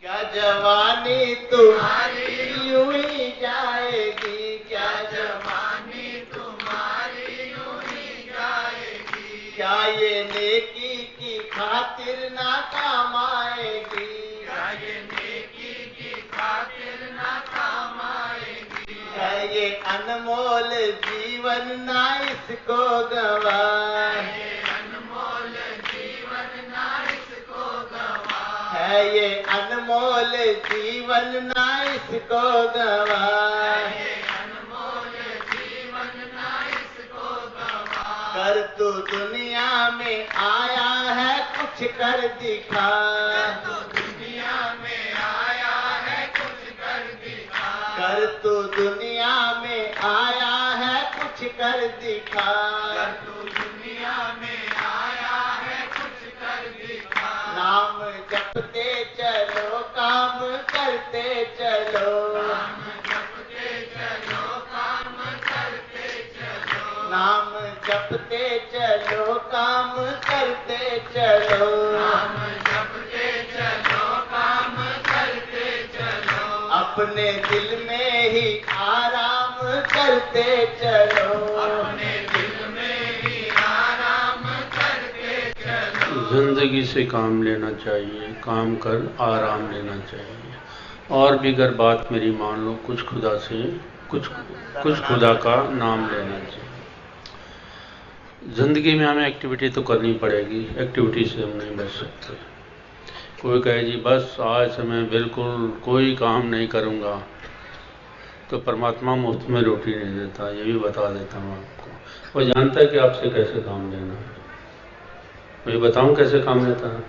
क्या जवानी तुम्हारी यूं ही जाएगी, क्या जवानी तुम्हारी यूं ही जाएगी, क्या ये नेकी की खातिर ना काम आएगी, क्या ये नेकी की खातिर ना काम आएगी, क्या ये अनमोल जीवन ना इसको गवाए, है ये अनमोल जीवन ना इसको गवाए, अनमोल जीवन ना इसको गवाए, कर तू दुनिया में आया है कुछ कर दिखा, तू दुनिया में आया है कुछ कर दिखा, कर तू दुनिया में आया है कुछ कर दिखा, तू दुनिया में आया है कुछ कर दिखा, नाम जपते चलो काम करते चलो, नाम जपते चलो काम करते चलो, नाम जपते चलो काम करते चलो, नाम जपते चलो काम करते चलो, अपने दिल में ही आराम करते चलो, अपने दिल में ही आराम करते चलो। जिंदगी से काम लेना चाहिए, काम कर आराम लेना चाहिए। और भी अगर बात मेरी मान लो, कुछ खुदा से कुछ खुदा का नाम लेना चाहिए। जिंदगी में हमें एक्टिविटी तो करनी पड़ेगी, एक्टिविटी से हम नहीं बच सकते। कोई कहे जी बस आज से मैं बिल्कुल कोई काम नहीं करूँगा, तो परमात्मा मुफ्त में रोटी नहीं देता, ये भी बता देता हूँ आपको। वो जानता है कि आपसे कैसे काम लेना है। मैं बताऊं कैसे काम लेता है।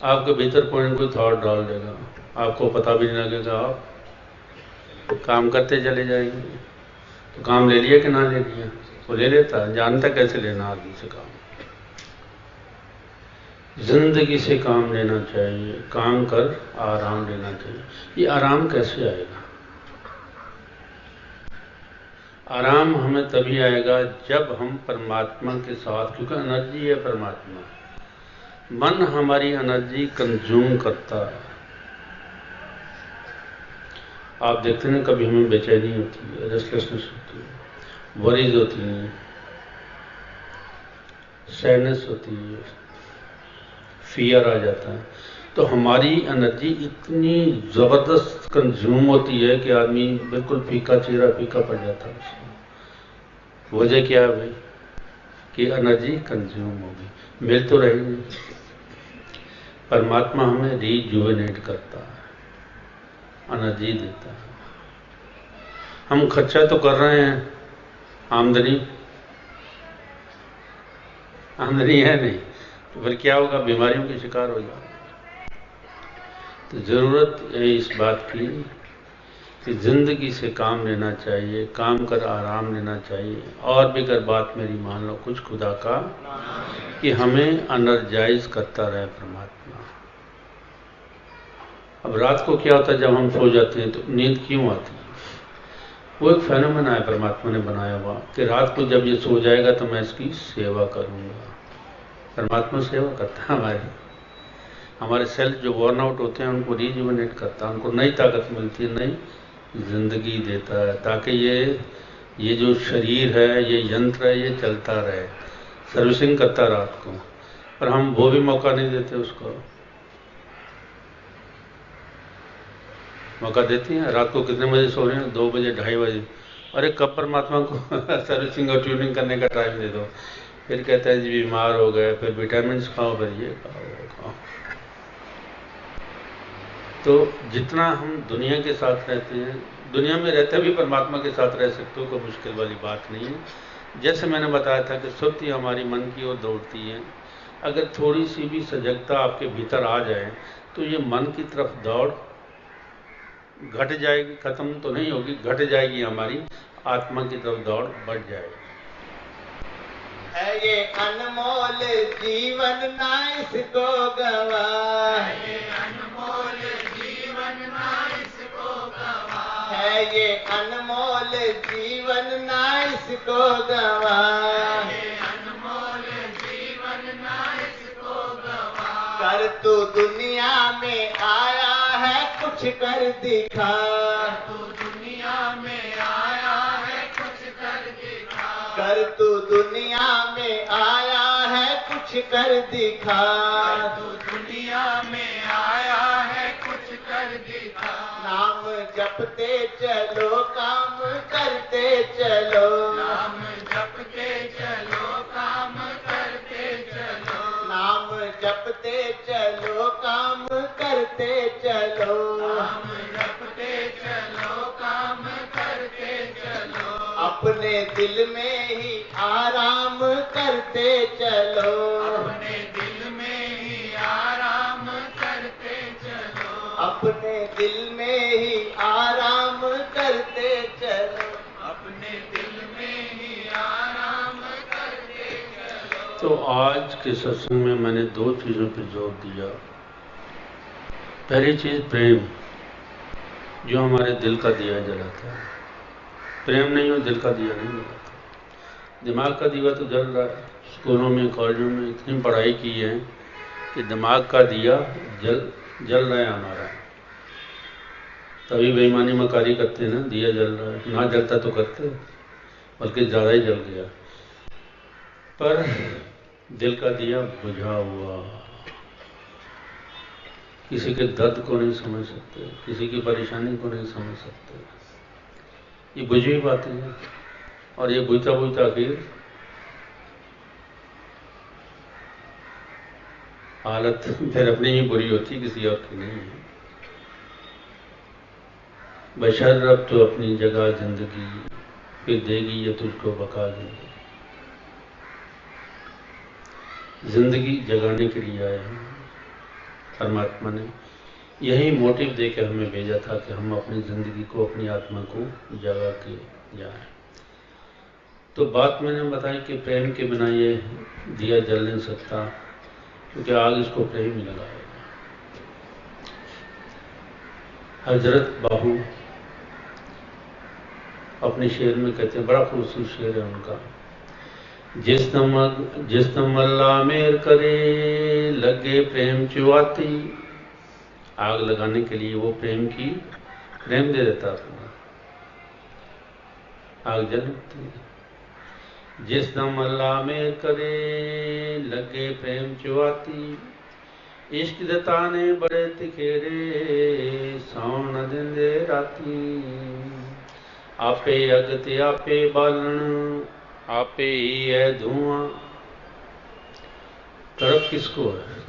आपके भीतर कोई न कोई थॉट डाल देगा, आपको पता भी नहीं लगेगा, आप काम करते चले जाएंगे। तो काम ले लिया कि ना ले लिया, वो ले लेता है, जानता कैसे लेना आदमी से काम। जिंदगी से काम लेना चाहिए, काम कर आराम लेना चाहिए। ये आराम कैसे आएगा? आराम हमें तभी आएगा जब हम परमात्मा के साथ, क्योंकि एनर्जी है परमात्मा। मन हमारी एनर्जी कंज्यूम करता है। आप देखते हैं कभी हमें बेचैनी होती है, रेस्टलेसनेस होती है, वरीज होती है, सैडनेस होती है, फियर आ जाता है, तो हमारी एनर्जी इतनी ज़बरदस्त कंज्यूम होती है कि आदमी बिल्कुल फीका, चेहरा फीका पड़ जाता है उसको। वजह क्या है भाई? कि एनर्जी कंज्यूम होगी, मिल तो रही नहीं। परमात्मा हमें रिजुवेनेट करता है, एनर्जी देता है। हम खर्चा तो कर रहे हैं, आमदनी है नहीं, तो फिर क्या होगा? बीमारियों के शिकार हो जाएंगे। तो ज़रूरत है इस बात की कि ज़िंदगी से काम लेना चाहिए, काम कर आराम लेना चाहिए। और भी अगर बात मेरी मान लो, कुछ खुदा का कि हमें एनर्जाइज करता रहे परमात्मा। अब रात को क्या होता है, जब हम सो जाते हैं तो नींद क्यों आती है? वो एक फेनोमेना है परमात्मा ने बनाया हुआ कि रात को जब ये सो जाएगा तो मैं इसकी सेवा करूँगा। परमात्मा सेवा करता है हमारे सेल्स जो वॉर्न आउट होते हैं उनको रिजुवेनेट करता है, उनको नई ताकत मिलती है, नई जिंदगी देता है, ताकि ये जो शरीर है, ये यंत्र है, ये चलता रहे, सर्विसिंग करता रात को। पर हम वो भी मौका नहीं देते उसको। मौका देती हैं रात को कितने बजे सो रहे हैं? 2 बजे, 2:30 बजे। अरे कब परमात्मा को सर्विसिंग और ट्यूनिंग करने का टाइम दे दो। फिर कहता है जी बीमार हो गए, फिर विटामिन खाओ, फिर ये खाओ, वो खाओ। तो जितना हम दुनिया के साथ रहते हैं, दुनिया में रहते भी परमात्मा के साथ रह सकते हो, कोई मुश्किल वाली बात नहीं है। जैसे मैंने बताया था कि सुर्ती हमारी मन की ओर दौड़ती है। अगर थोड़ी सी भी सजगता आपके भीतर आ जाए तो ये मन की तरफ दौड़ घट जाएगी, खत्म तो नहीं होगी, घट जाएगी, हमारी आत्मा की तरफ दौड़ बढ़ जाएगी। है ये अनमोल जीवन ना इसको गवा, ये अनमोल जीवन ना इसको गवा, है ये अनमोल जीवन ना इसको गवा, ये अनमोल जीवन ना इसको गवा, कर तू दुनिया में आया कुछ कर दिखा। तू दुनिया में आया है कुछ कर दिखा। कर तू दुनिया में आया है कुछ कर दिखा। तू दुनिया में आया है कुछ कर दिखा। नाम जपते चलो काम करते चलो। नाम जपते चलो काम करते चलो। नाम जपते चलो काम करते चलो। नाम जपते चलो काम करते चलो। अपने दिल में ही आराम करते चलो। अपने दिल में ही आराम करते चलो। अपने दिल में ही आराम करते चलो। अपने दिल में ही आराम करते चलो। तो आज के सत्संग में मैंने दो चीज़ों पर जोर दिया। पहली चीज़ प्रेम, जो हमारे दिल का दिया जलाता है। प्रेम नहीं हो दिल का दिया नहीं जलाता। दिमाग का दिया तो जल रहा है। स्कूलों में कॉलेजों में इतनी पढ़ाई की है कि दिमाग का दिया जल रहा है हमारा। तभी बेईमानी मकारी करते हैं ना, दिया जल रहा है। ना जलता तो करते, बल्कि ज़्यादा ही जल गया। पर दिल का दिया बुझा हुआ। किसी के दर्द को नहीं समझ सकते, किसी की परेशानी को नहीं समझ सकते। ये बुझी हुई बातें हैं। और ये बुझता बुझता आखिर हालत फिर अपनी ही बुरी होती, किसी और की नहीं है। बशर अब तो अपनी जगह जिंदगी, फिर देगी ये तुझको बका जिंदगी। जिंदगी जगाने के लिए आए हैं परमात्मा ने। यही मोटिव देकर हमें भेजा था कि हम अपनी जिंदगी को, अपनी आत्मा को जगा के जाएं। तो बात मैंने बताई कि प्रेम के बिना ये दिया जल नहीं सकता, क्योंकि आग इसको प्रेम ही लगाएगा। हजरत बाहू अपने शेर में कहते हैं, बड़ा खूबसूरत शेर है उनका। जिस दम अल्लाह मेर करे लगे प्रेम चुआती। आग लगाने के लिए वो प्रेम दे देता अपना, आग जल उठती है। जिस दम अल्लाह मेर करे लगे प्रेम चुआती। इश्क दता ने बड़े तिखेरे सौण न दिंदे राती। आपे अग ते आपे बालन आपे ही है धुआं। तड़प किसको है?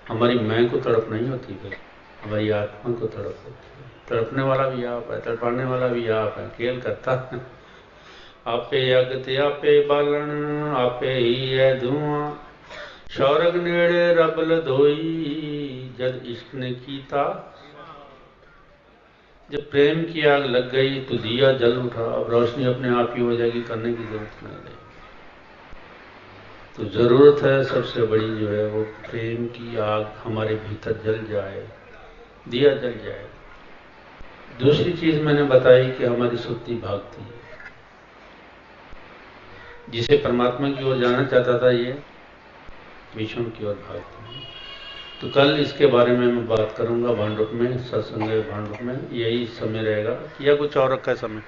हमारी मैं को तड़प नहीं होती, फिर हमारी आत्मा को तड़प होती है। तड़पने वाला भी आप है, तड़पाने वाला भी आप है, खेल करता है। आपे अगते आपे बालन आपे ही है धुआं। शौरग नेड़े रब लधोई जब इश्क ने कीता। जब प्रेम की आग लग गई तो दिया जल उठा। अब रोशनी अपने आप ही हो जाएगी, करने की जरूरत नहीं रही। तो जरूरत है सबसे बड़ी जो है वो प्रेम की आग हमारे भीतर जल जाए, दिया जल जाए। दूसरी चीज मैंने बताई कि हमारी सुक्ति भागती है। जिसे परमात्मा की ओर जाना चाहता था ये विष्णु की ओर भागती है। तो कल इसके बारे में मैं बात करूंगा भांडुप में, सत्संग भांडुप में। यही समय रहेगा या कुछ और रखा है समय?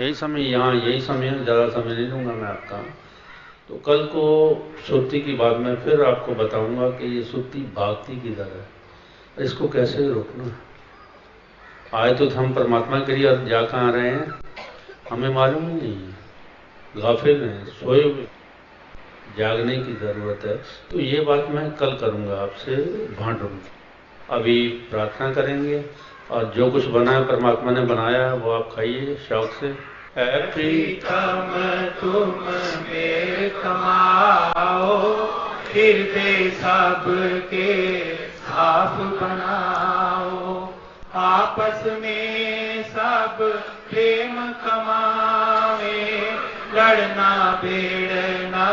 यही समय, यहाँ यही समय है, ज़्यादा समय नहीं लूँगा मैं आपका। तो कल को सुक्ति की बात में फिर आपको बताऊंगा कि ये सुक्ति भागती किधर है, इसको कैसे रोकना। आए तो हम परमात्मा के लिए और जा कहाँ रहे हैं हमें मालूम ही नहीं है, गाफिल हैं, सोए हुए। जागने की ज़रूरत है। तो ये बात मैं कल करूंगा आपसे भांडुप। अभी प्रार्थना करेंगे और जो कुछ बना है परमात्मा ने बनाया है वो आप खाइए शौक से। प्रीतम तुम में कमाओ, हृदय सबके साफ बनाओ। आपस में सब प्रेम कमावे, लड़ना बेड़ना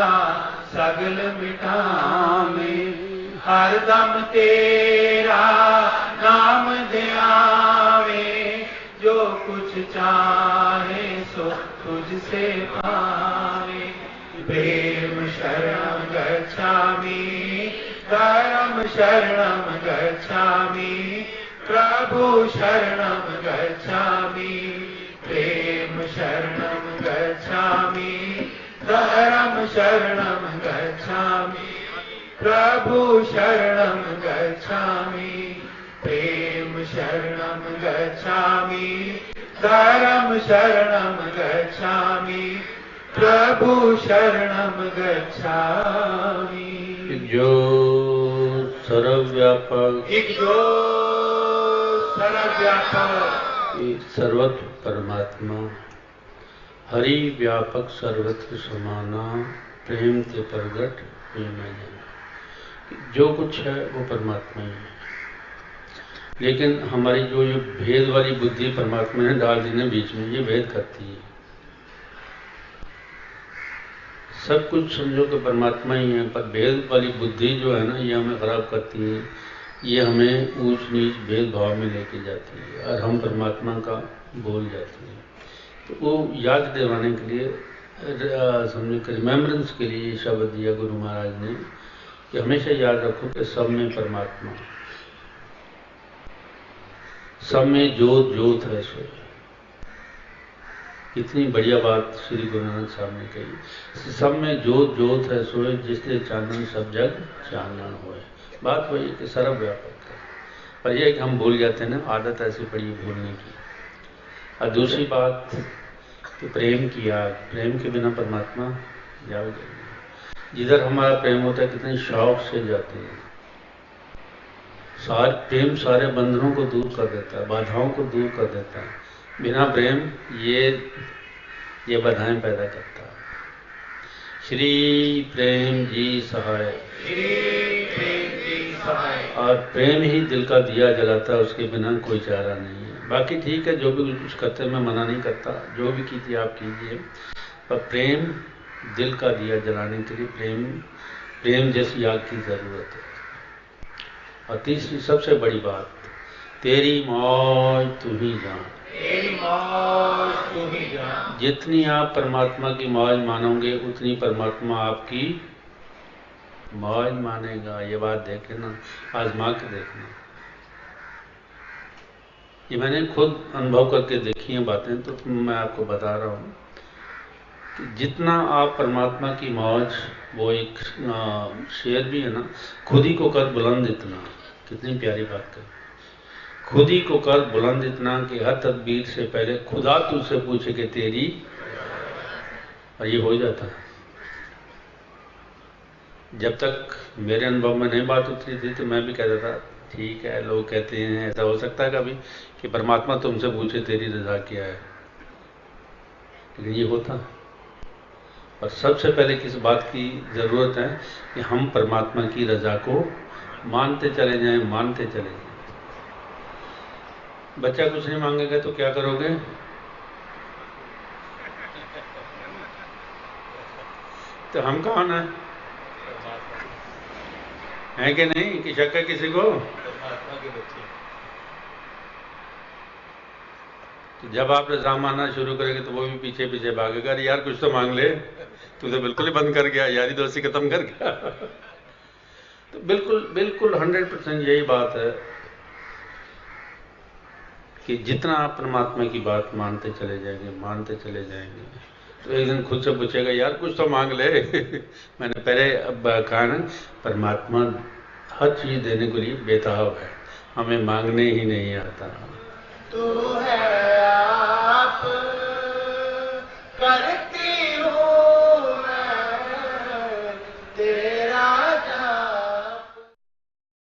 सगल मिटावे। हरदम तेरा नाम ध्यावे, जो कुछ चाहे सो तुझसे पावे। प्रेम शरणं गच्छामि, धर्म शरणं गच्छामि, प्रभु शरणं गच्छामि प्रेम शरणं गच्छामि धर्म शरणं गच्छामि प्रभु शरणं गच्छामि प्रेम शरणं गच्छामि धर्म शरणं गच्छामि प्रभु शरणं गच्छामि। जो सर्वव्यापक सर्वत्र परमात्मा हरि व्यापक सर्वत्र समाना प्रेम ते प्रगट मैं जो कुछ है वो परमात्मा ही है। लेकिन हमारी जो ये भेद वाली बुद्धि परमात्मा ने डाल दी ना बीच में, ये भेद करती है। सब कुछ समझो कि परमात्मा ही है, पर भेद वाली बुद्धि जो है ना, ये हमें खराब करती है। ये हमें ऊंच नीच भेदभाव में लेके जाती है और हम परमात्मा का भूल जाते हैं। तो वो याद दिलाने के लिए, समझो कि रिमेम्बरेंस के लिए ये शब्द दिया गुरु महाराज ने कि हमेशा याद रखो कि सब में परमात्मा, सब में ज्योत ज्योत है सो। इतनी बढ़िया बात श्री गुरु नानक साहब ने कही, सब में ज्योत ज्योत है सोए जिससे चानन सब जग चानन होए। बात वही कि सर्वव्यापक है, पर यह कि हम भूल जाते हैं ना, आदत ऐसी पड़ी भूलने की। और दूसरी बात कि प्रेम की याद, प्रेम के बिना परमात्मा जाओ जाएगी। जिधर हमारा प्रेम होता है कितने शौक से जाते हैं। प्रेम सारे बंधनों को दूर कर देता है, बाधाओं को दूर कर देता है। बिना प्रेम ये बाधाएं पैदा करता है। श्री प्रेम जी सहाय, और प्रेम ही दिल का दिया जलाता है, उसके बिना कोई चारा नहीं है। बाकी ठीक है, जो भी कुछ करते हैं मैं मना नहीं करता, जो भी कीजिए आप कीजिए, पर प्रेम दिल का दिया जलाने के लिए प्रेम जैसी आग की जरूरत है। और तीसरी सबसे बड़ी बात, तेरी मौज तू ही जान, तेरी मौज तू ही जान। जितनी आप परमात्मा की मौज मानोगे उतनी परमात्मा आपकी मौज मानेगा। ये बात देखे ना, आजमा के देखना। ये मैंने खुद अनुभव करके देखी हैं बातें, तो मैं आपको बता रहा हूँ कि जितना आप परमात्मा की मौज, वो एक शेर भी है ना, खुद ही को कर बुलंद इतना, कितनी प्यारी बात कर, खुद ही को कर बुलंद इतना कि हर तदबीर से पहले खुदा तुझसे पूछे कि तेरी, और ये हो जाता है। जब तक मेरे अनुभव में नहीं बात उतरी थी तो मैं भी कहता था ठीक है, लोग कहते हैं ऐसा हो सकता है कभी कि परमात्मा तुमसे पूछे तेरी रजा क्या है, लेकिन ये होता है। और सबसे पहले किस बात की ज़रूरत है कि हम परमात्मा की रजा को मानते चले जाएं, मानते चले जाएं। बच्चा कुछ नहीं मांगेगा तो क्या करोगे? तो हम कौन है कि नहीं, कि शक है किसी को? परमात्मा के बच्चे। तो जब आप रजा मानना शुरू करेंगे तो वो भी पीछे पीछे भागेगा, अरे यार कुछ तो मांग ले, तू तो बिल्कुल ही बंद कर गया, यारी दोस्ती खत्म कर गया। तो बिल्कुल 100% यही बात है कि जितना आप परमात्मा की बात मानते चले जाएंगे तो एक दिन खुद से पूछेगा यार कुछ तो मांग ले। मैंने पहले कहा ना, परमात्मा हर चीज देने के लिए बेताब है, हमें मांगने ही नहीं आता। तू है आप करते